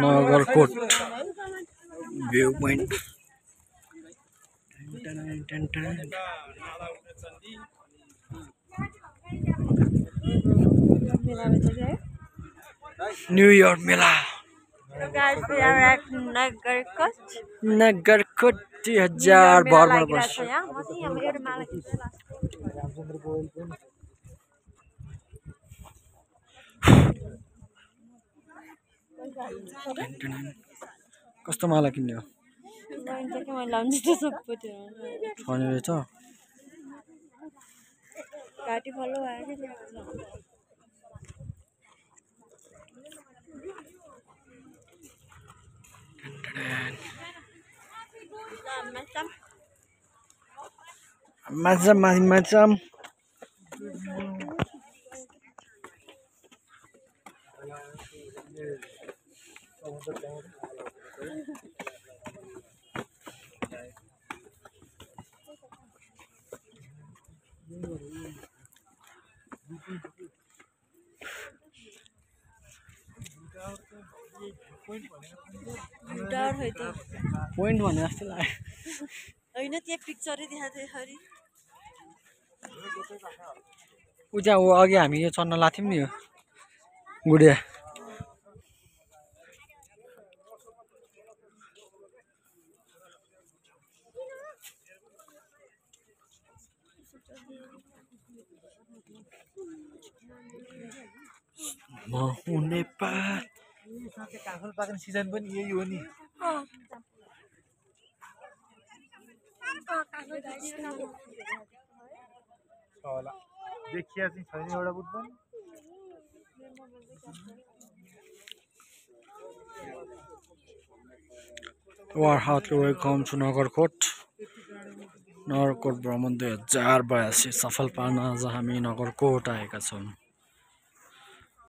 Nagarkot view point New York मेला नगरकोट 2012 मा बस कस्तो माला किन्ने हो फनी रहेछ घाटी फलो macam पोइन्ट भने जस्तो लाग्यो हैन त्यहाँ पिक्चरै देखाथे खरी उ त्यहाँ अघि हामी यो चन्न लाथ्यौं नि यो गुडिया म हुने पा काफल पाक्ने सिजन पनि यही हो नि होला देखिया चाहिँ छैन एउटा बुट पनि हार्टली वेलकम टु नगरकोट भ्रमण 2082 सफल पार्न आज हामी नगरकोट आएका छौँ।